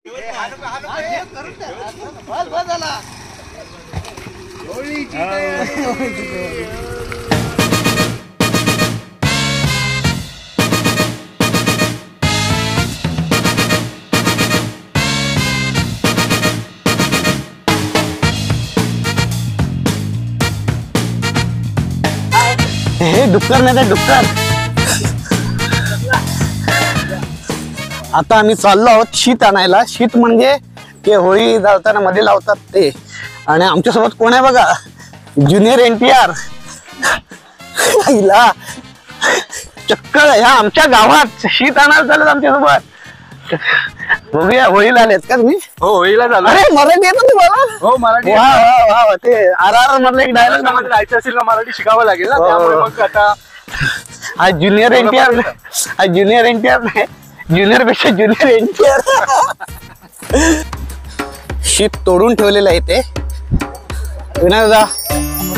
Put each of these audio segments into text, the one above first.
हे डुक्कर नाही तर डुक्कर. आता आम्ही चाललो आहोत शीत आणायला. शीत म्हणजे ते होळी जाळताना मध्ये लावतात ते. आणि आमच्यासोबत कोण आहे बघा, ज्युनियर NTR. चक्कर ह्या आमच्या गावात शीत आणायला चालत आमच्यासोबत. बघूया होळीला आलेत का तुम्ही? हो होळीला झालं. अरे मराठी येतं तुम्हाला? हो मराठी. वा वा वा. ते RRR मधलं एक डायलॉग जायचं असेल ना मराठी शिकावं लागेल ना. त्यामुळे मग आता हा ज्युनियर NTR. हा ज्युनियर NTR नाही, ज्युनियर पेक्षा ज्युनियर NTR. शीत तोडून ठेवलेलं आहे ते. विनायक दादा,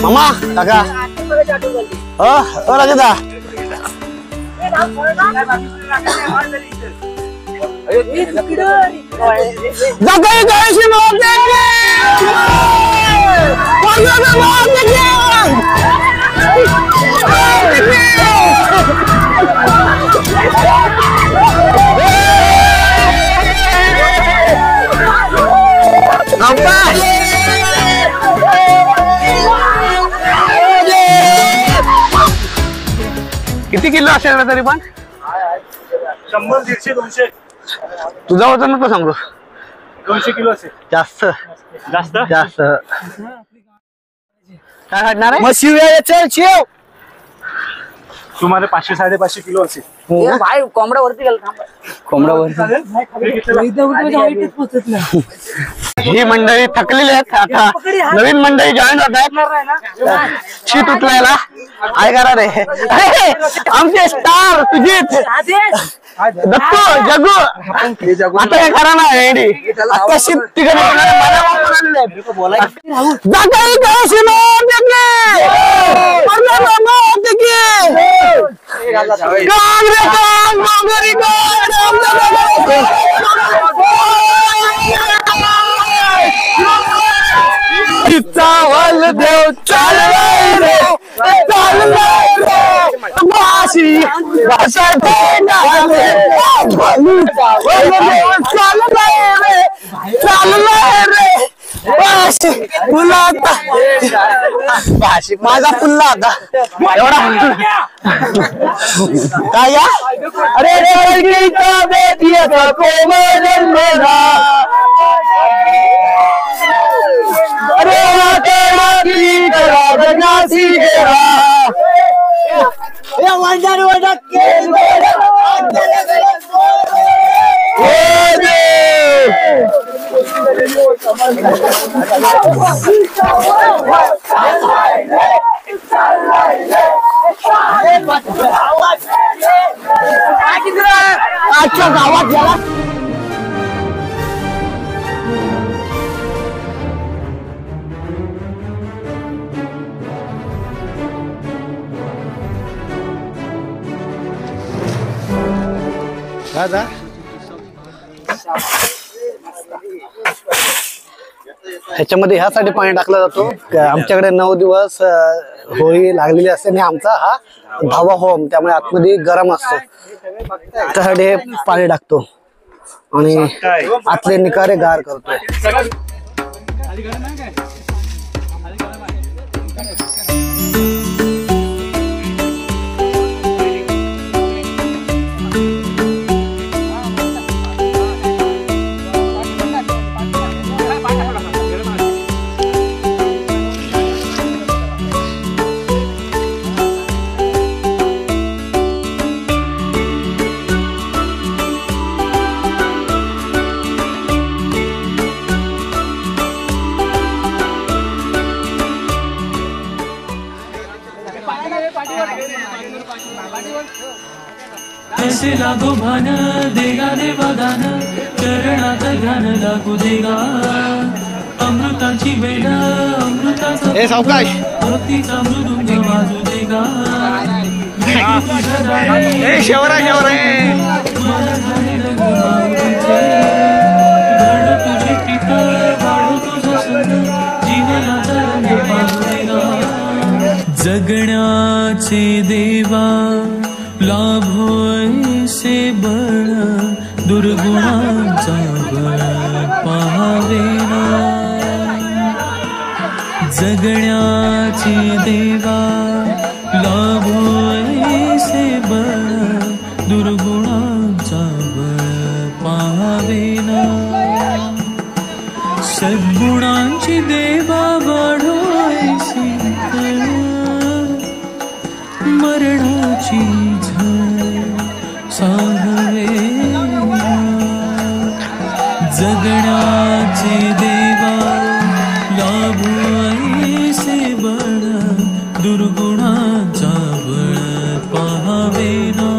मामा, काका, राजा किती किलो असेल ना तरी पण? 100, 150, 200. तुझा वजन नको सांगू. 200 किलो असेल. जास्त जास्त जास्त. काय काढणार आहे? मग शिव चल शिव. तुम्हाला 500, 550 किलो असेल. भाई कोंबड्यावरती गेला. कोंबड्यावर ही मंडळी थकलेली आहेत. आता नवीन मंडळी जॉईन होत आहेत शीत उचलायला. काय करा रे आमचे स्टार तुझीच दत्तू जगू. आता काय करा ना रेडी. आता शीत तिकडे चावल देव चाललाय रे चाललाय रे भाषी भाषा चाललाय रे चाललाय रे भाषी फुलाता भाषी माझा फुलला आता एवढा काय या. अरे रे बेटिया कोमल मेरा अरे आजच्या गावात गेला. ह्याच्यामध्ये ह्यासाठी पाणी टाकलं जातो. आमच्याकडे 9 दिवस होळी लागलेली असते आणि आमचा हा 10वा होम, त्यामुळे आतमध्ये गरम असतो. त्यासाठी हे पाणी टाकतो आणि आतले निकारे गार करतो. ऐसे लागो भान देगा देवादान चरणात ध्यान लागू देगा अमृताची वेळ अमृताचा भक्तीचा मृदुंग वाजू देगा शिवराय जगण्याचे देवा लाभो ऐसे बळ दुर्गुणांचा बळ पाहावेना जगण्याचे देवा लाभो ऐसे बळ दुर्गुणांचा बळ पाहावेना सद्गुणांची देवा वाढो ऐसी मरणाची झळ सांगवेना जगण्याचे देवा लाभो ऐसे बळ दुर्गुणाचा बळ पाहावेना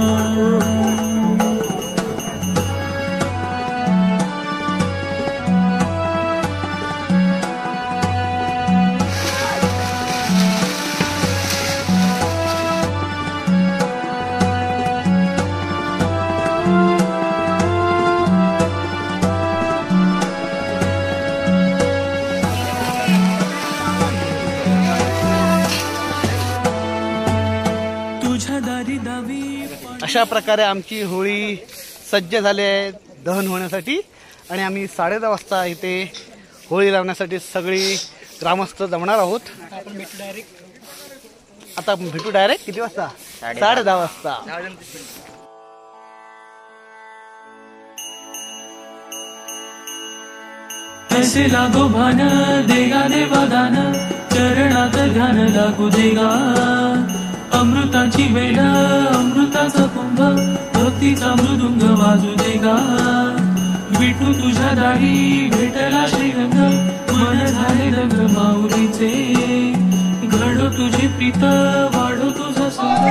अशा प्रकारे आमची होळी सज्ज झाली आहे दहन होण्यासाठी आणि आम्ही 10:30 वाजता इथे होळी लावण्यासाठी सगळी ग्रामस्थ जमणार आहोत. आता भेटू डायरेक्ट किती वाजता? 10:30 वाजता. ऐसे लागो भान देगा देवा दान चरणात ध्यान लागू देगा अमृताची वेळ अमृताचा कुंभ भक्तीचा मृदुंग वाजू देगा विठू तुझ्या दारी भेटला श्रीरंग मन झाले रंग माऊलीचे घडो तुझी प्रीत वाढो तुझा संग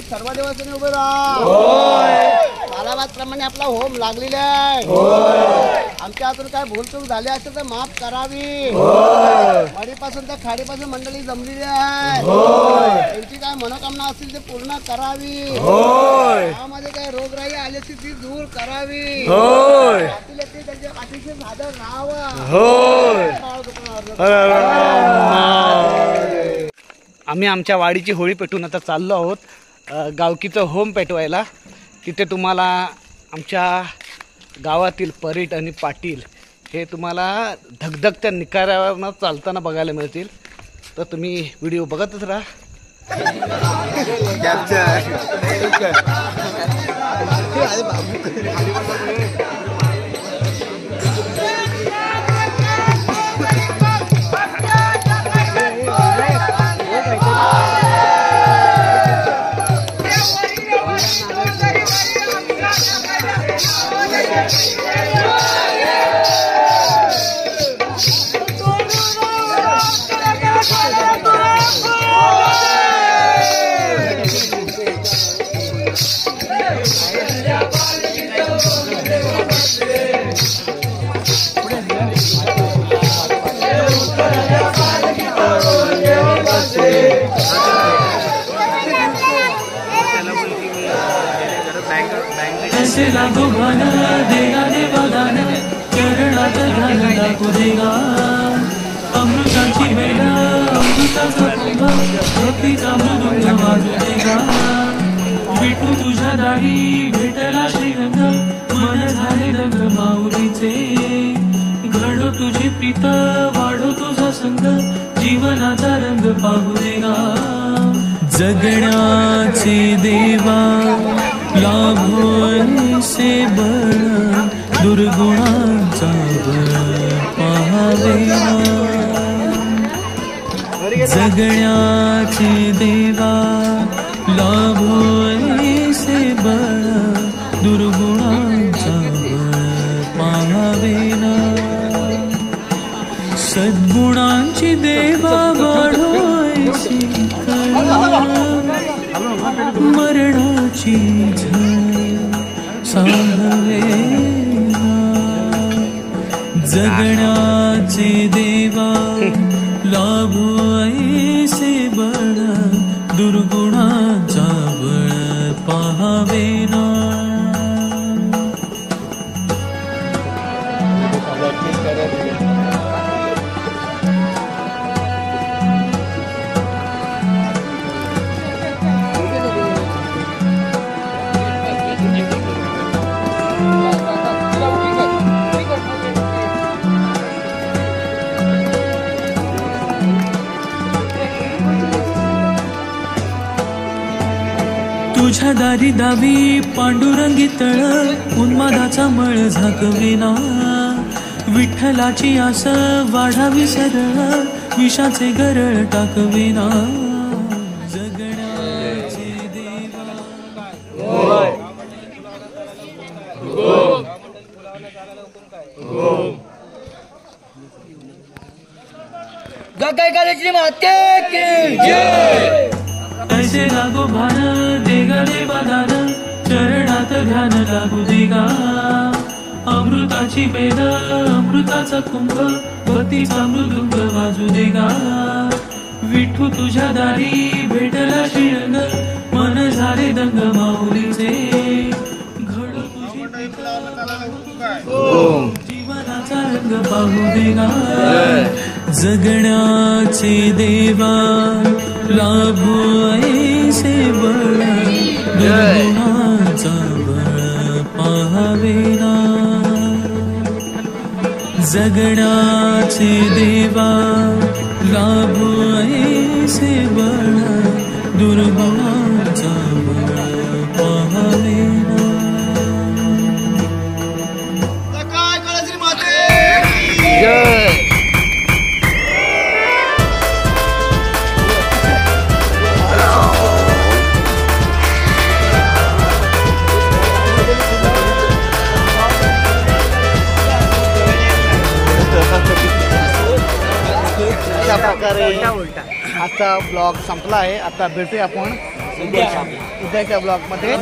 सर्व देवाने उभे राहा. कालाबादप्रमाणे आपला होम लागलेला आहे. आमच्या हातून काय भूलचूक झाली असेल तर माफ करावी. वाडीपासून त्या खाडीपासून मंडळी जमलेली आहे. त्यांची काय मनोकामना असतील ते पूर्ण करावी. गावामध्ये काही रोगराई आली असतील ती दूर करावी. त्यांच्या पाठीशी सादर राहावं. आम्ही आमच्या वाडीची होळी पेटून आता चाललो आहोत गावकीचं होम पेटवायला. तिथे तुम्हाला आमच्या गावातील परीट आणि पाटील हे तुम्हाला धगधगत्या निकाऱ्यावरनं चालताना बघायला मिळतील. तर तुम्ही व्हिडिओ बघतच राहा. ऐसे लागो भान देगा देवा दान चरणात ध्यान लागू देगा अमृताची वेळ अमृताचा कुंभ भक्तीचा मृदुंग वाजू देगा विठू तुझ्या दाढी भेटला श्रीरंग मन झाले रंग माऊलीचे घडो तुझी प्रीत वाढो तुझा संग जीवनाचा रंग पाहू देगा जगण्याचे देवा लाभो ऐसे बळ दुर्गुणांचा बळ पाहावेना जगण्याचे देवा लाभो ऐसे बळ दुर्गुणांचा बळ पाहावेना सद्गुणांची देवा वाढो ऐसी कळा मरणाची झळ सांगवेना जगण्याचे देवा लाभो ऐसे बळ दुर्गुणाचा बळ पाहावेना तुझ्या दारी दावी पांडुरंगी तळ उन्मादाचा मळ झाकवेना विठ्ठलाची आस वाढावी सरळ विषाचे गरळ टाकवेना जगण्याचे देवा गंगा कालेश्वरी माते की जय ऐसे लागो भान देगा देवा दान चरणात ध्यान लागू देगा अमृताची वेद अमृताचा कुंभ भक्तीचा मृदुंग वाजू देगा विठू तुझ्या दारी भेटला श्रीरंग मन झाले दंग माऊलीचे घडो तुझी जीवनाचा रंग पाहू देगा जगण्याचे देवा लाभो ऐसे बळ दुर्गुणाचा बळ पाहावेना जगण्याचे देवा लाभो ऐसे बळ दुर्गुणाचा बळ पाहावेना काय कालेश्वरी माते की जय अशा प्रकारे आजचा ब्लॉग संपला आहे. आता भेटूया आपण उद्याच्या ब्लॉग मध्ये.